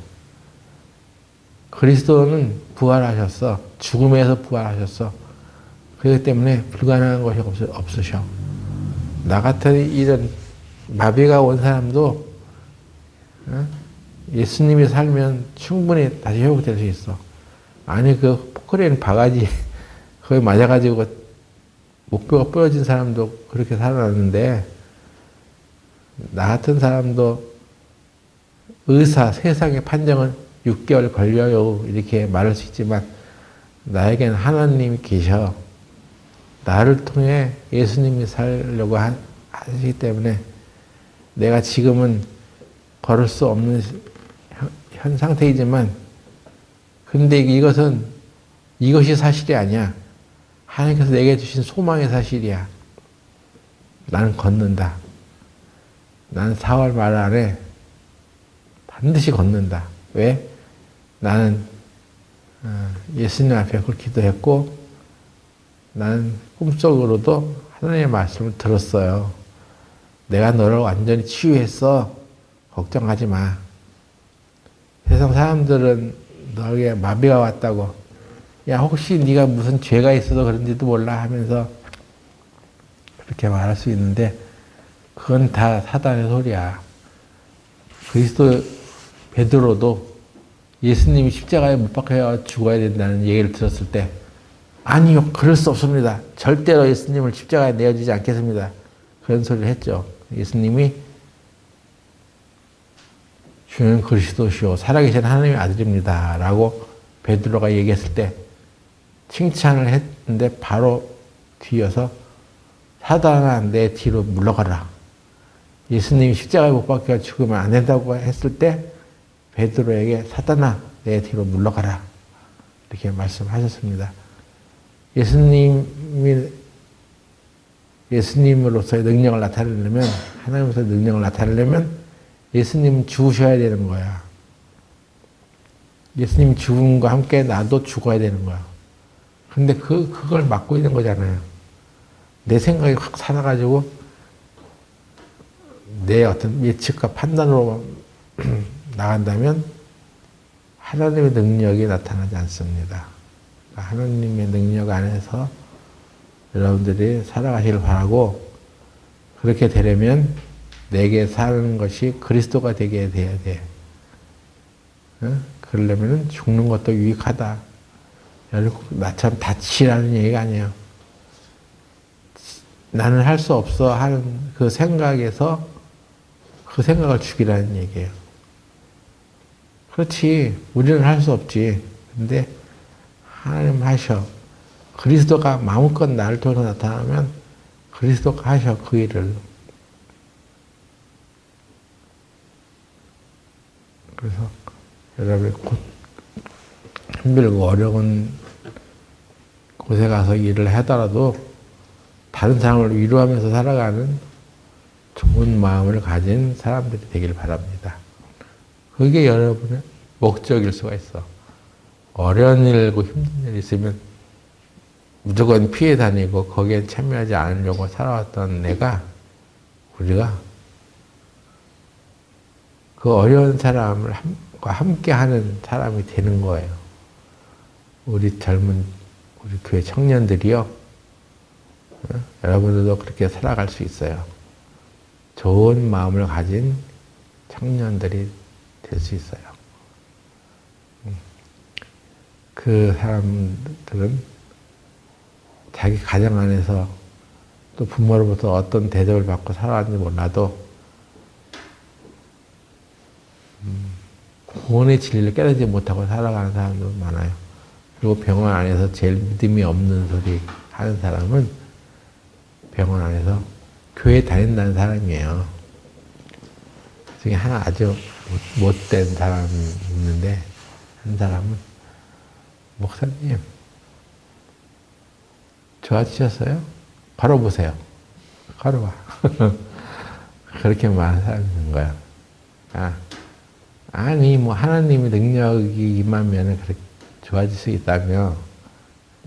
그리스도는 부활하셨어. 죽음에서 부활하셨어. 그렇기 때문에 불가능한 것이 없으셔. 나 같은 이런 마비가 온 사람도 예수님이 살면 충분히 다시 회복될 수 있어. 아니 그 포크레인 바가지 거기 맞아가지고 목뼈가 부러진 사람도 그렇게 살아났는데 나 같은 사람도 의사 세상의 판정은 6개월 걸려요 이렇게 말할 수 있지만 나에게는 하나님이 계셔. 나를 통해 예수님이 살려고 하시기 때문에 내가 지금은 걸을 수 없는 현 상태이지만 근데 이것이 사실이 아니야. 하나님께서 내게 주신 소망의 사실이야. 나는 걷는다. 나는 4월 말 안에 반드시 걷는다. 왜? 나는 예수님 앞에 그걸 기도했고 나는 꿈속으로도 하나님의 말씀을 들었어요. 내가 너를 완전히 치유했어. 걱정하지 마. 세상 사람들은 너에게 마비가 왔다고. 야, 혹시 네가 무슨 죄가 있어서 그런지도 몰라 하면서 그렇게 말할 수 있는데 그건 다 사단의 소리야. 그리스도 베드로도 예수님이 십자가에 못 박혀 죽어야 된다는 얘기를 들었을 때 아니요, 그럴 수 없습니다. 절대로 예수님을 십자가에 내어주지 않겠습니다. 그런 소리를 했죠. 예수님이 주는 그리스도시오 살아계신 하나님의 아들입니다 라고 베드로가 얘기했을 때 칭찬을 했는데 바로 뒤이어서 사단아 내 뒤로 물러가라. 예수님이 십자가에 못 박혀 죽으면 안 된다고 했을 때 베드로에게 사단아 내 뒤로 물러가라 이렇게 말씀하셨습니다. 예수님으로서의 능력을 나타내려면 하나님으로서의 능력을 나타내려면 예수님은 죽으셔야 되는 거야. 예수님 죽음과 함께 나도 죽어야 되는 거야. 근데 그걸 막고 있는 거잖아요. 내 생각이 확 살아가지고 내 어떤 예측과 판단으로 나간다면 하나님의 능력이 나타나지 않습니다. 그러니까 하나님의 능력 안에서 여러분들이 살아가시길 바라고 그렇게 되려면 내게 사는 것이 그리스도가 되게 돼야 돼. 그러려면 죽는 것도 유익하다. 결국 나처럼 다치라는 얘기가 아니에요. 나는 할 수 없어 하는 그 생각에서 그 생각을 죽이라는 얘기예요. 그렇지. 우리는 할 수 없지. 근데 하나님 하셔. 그리스도가 마음껏 나를 통해서 나타나면 그리스도가 하셔. 그 일을. 그래서 여러분이 곧 힘들고 어려운 곳에 가서 일을 하더라도 다른 사람을 위로하면서 살아가는 좋은 마음을 가진 사람들이 되길 바랍니다. 그게 여러분의 목적일 수가 있어. 어려운 일고 힘든 일이 있으면 무조건 피해 다니고 거기에 참여하지 않으려고 살아왔던 우리가 그 어려운 사람과 함께 하는 사람이 되는 거예요. 우리 교회 청년들이요. 여러분들도 그렇게 살아갈 수 있어요. 좋은 마음을 가진 청년들이 될 수 있어요. 그 사람들은 자기 가정 안에서 또 부모로부터 어떤 대접을 받고 살아왔는지 몰라도 구원의 진리를 깨닫지 못하고 살아가는 사람도 많아요. 그리고 병원 안에서 제일 믿음이 없는 소리 하는 사람은 병원 안에서 교회 다닌다는 사람이에요. 그 중에 하나 아주 못된 사람이 있는데 한 사람은 목사님 좋아지셨어요? 걸어보세요. 걸어봐. 그렇게 말하는 사람이 있는 거야. 아니 뭐 하나님의 능력이 임하면 그렇게 좋아질 수 있다며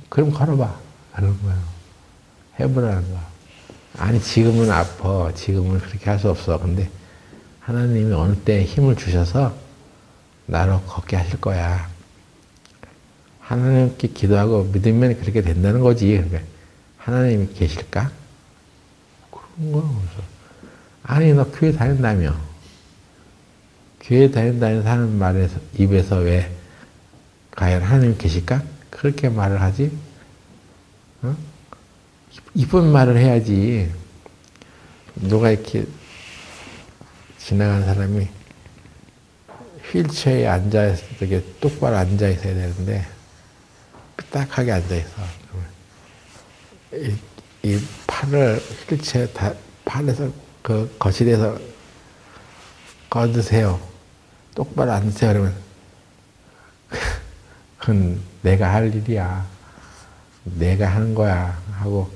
그럼 걸어봐. 그런 거예요. 해보라는 거야. 아니 지금은 아파. 지금은 그렇게 할 수 없어. 근데 하나님이 어느 때 힘을 주셔서 나로 걷게 하실 거야. 하나님께 기도하고 믿으면 그렇게 된다는 거지. 그러니까 하나님이 계실까? 그런 거 없어. 아니 너 교회 다닌다며. 교회 다닌다는 사람 말에서 입에서 왜 과연 하나님 계실까? 그렇게 말을 하지? 이쁜 말을 해야지. 누가 이렇게 지나가는 사람이 휠체어에 앉아있을 때 이렇게 똑바로 앉아있어야 되는데 삐딱하게 앉아있어. 이 팔을 휠체어 팔에서 그 거실에서 꺼드세요. 똑바로 앉으세요. 그러면 그건 내가 할 일이야. 내가 하는 거야. 하고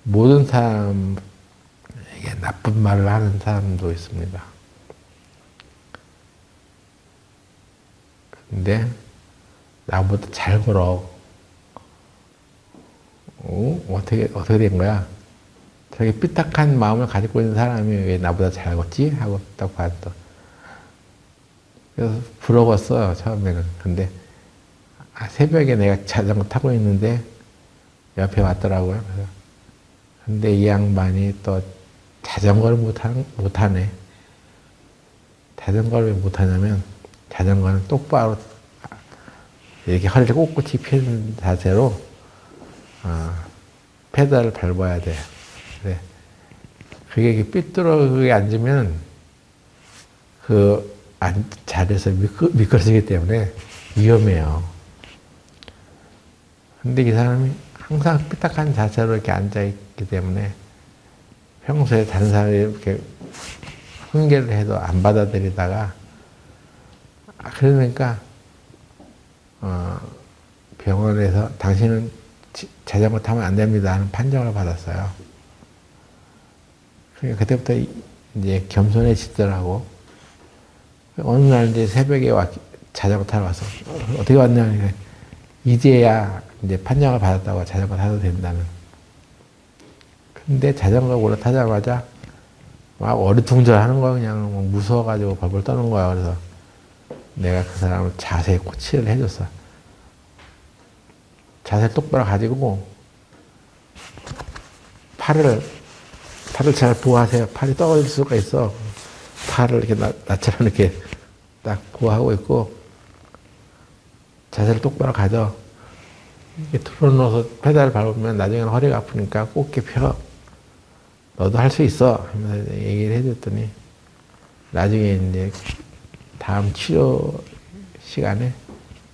모든 사람에게 나쁜 말을 하는 사람도 있습니다. 근데 나보다 잘 걸어. 어떻게 된 거야? 저렇게 삐딱한 마음을 가지고 있는 사람이 왜 나보다 잘 걷지? 하고 딱 봤어. 그래서 부러웠어요, 처음에는. 근데 새벽에 내가 자전거 타고 있는데 옆에 왔더라고요. 그래서 근데 이 양반이 또 자전거를 못하네. 자전거를 왜 못하냐면 자전거는 똑바로 이렇게 허리를 꼿꼿이 펴는 자세로 페달을 밟아야 돼. 그래. 그게 삐뚤어지게 앉으면 자리에서 미끄러지기 때문에 위험해요. 근데 이 사람이 항상 삐딱한 자세로 이렇게 앉아있기 때문에 평소에 다른 사람이 이렇게 훈계를 해도 안 받아들이다가 그러니까 병원에서 당신은 자전거 타면 안 됩니다 하는 판정을 받았어요. 그러니까 그때부터 이제 겸손해지더라고. 어느 날 이제 새벽에 자전거 타러 왔어. 어떻게 왔냐? 이제야 이제 판정을 받았다고 자전거 타도 된다는. 근데 자전거 올라타자마자 막 어리둥절하는 거야. 그냥 무서워가지고 벌벌 떠는 거야. 그래서 내가 그 사람을 자세히 코치를 해줬어. 자세를 똑바로 가지고 팔을 잘 보호하세요. 팔이 떨어질 수가 있어. 팔을 이렇게 나처럼 이렇게 딱 보호하고 있고 자세를 똑바로 가져. 이렇게 틀어놓아서 페달을 밟으면 나중에는 허리가 아프니까 꼭 이렇게 펴. 너도 할 수 있어. 하면서 얘기를 해줬더니 나중에 이제 다음 치료 시간에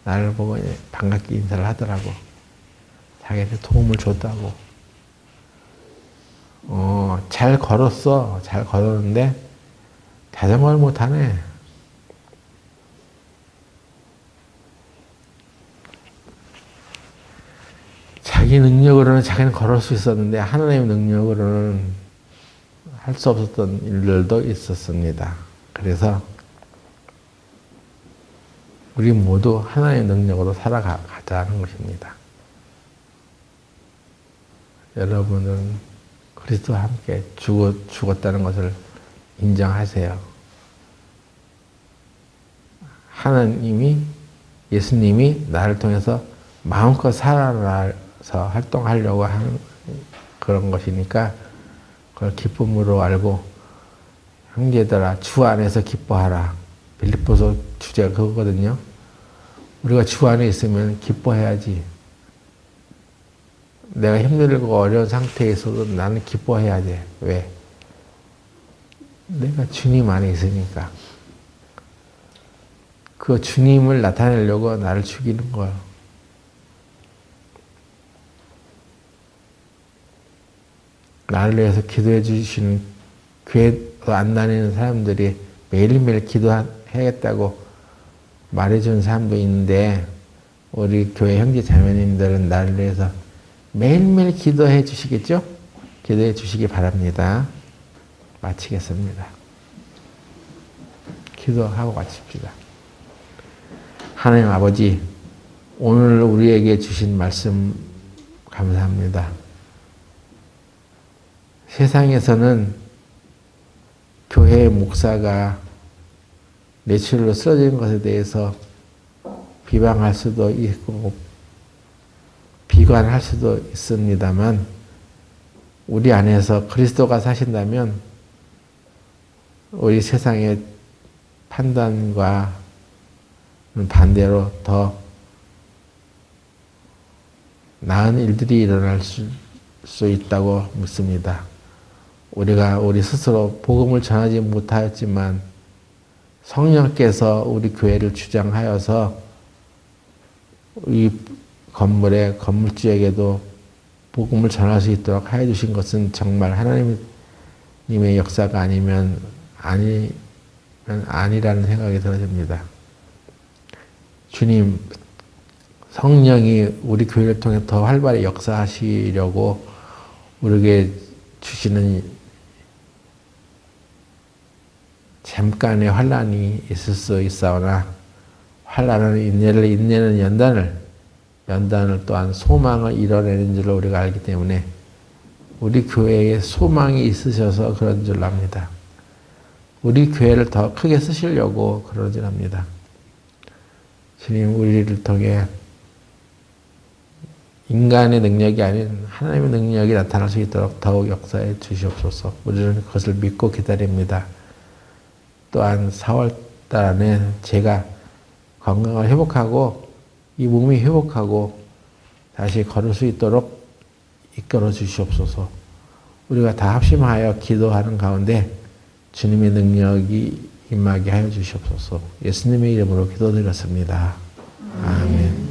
나를 보고 반갑게 인사를 하더라고. 자기한테 도움을 줬다고. 잘 걸었어. 잘 걸었는데 자전거를 못하네. 자기 능력으로는 자기는 걸을 수 있었는데 하나님의 능력으로는 할 수 없었던 일들도 있었습니다. 그래서 우리 모두 하나님의 능력으로 살아가자는 것입니다. 여러분은 그리스도와 함께 죽었다는 것을 인정하세요. 예수님이 나를 통해서 마음껏 살아서 활동하려고 하는 그런 것이니까 그걸 기쁨으로 알고 형제들아 주 안에서 기뻐하라. 빌립보서 주제가 그거거든요. 우리가 주 안에 있으면 기뻐해야지. 내가 힘들고 어려운 상태에 있어도 나는 기뻐해야 돼. 왜? 내가 주님 안에 있으니까. 그 주님을 나타내려고 나를 죽이는 거예요. 나를 위해서 기도해 주시는 교회도 안 다니는 사람들이 매일매일 기도해야겠다고 말해주는 사람도 있는데 우리 교회 형제 자매님들은 나를 위해서 매일매일 기도해 주시겠죠? 기도해 주시기 바랍니다. 마치겠습니다. 기도하고 마칩시다. 하나님 아버지, 오늘 우리에게 주신 말씀 감사합니다. 세상에서는 교회 목사가 뇌출혈로 쓰러진 것에 대해서 비방할 수도 있고 비관할 수도 있습니다만 우리 안에서 그리스도가 사신다면 우리 세상의 판단과 반대로 더 나은 일들이 일어날 수 있다고 믿습니다. 우리가 우리 스스로 복음을 전하지 못하였지만 성령께서 우리 교회를 주장하여서 이 건물주에게도 복음을 전할 수 있도록 하여 주신 것은 정말 하나님의 역사가 아니라는 생각이 들어집니다. 주님, 성령이 우리 교회를 통해 더 활발히 역사하시려고 우리에게 주시는 잠깐의 환난이 있을 수 있사오나 환난은 인내를, 인내는 연단을 또한 소망을 이뤄내는 줄로 우리가 알기 때문에 우리 교회에 소망이 있으셔서 그런 줄 압니다. 우리 교회를 더 크게 쓰시려고 그런 줄 압니다. 주님 우리를 통해 인간의 능력이 아닌 하나님의 능력이 나타날 수 있도록 더욱 역사해 주시옵소서. 우리는 그것을 믿고 기다립니다. 또한 4월 달 안에 제가 건강을 회복하고 이 몸이 회복하고 다시 걸을 수 있도록 이끌어 주시옵소서. 우리가 다 합심하여 기도하는 가운데 주님의 능력이 임하게 하여 주시옵소서. 예수님의 이름으로 기도드렸습니다. 아멘.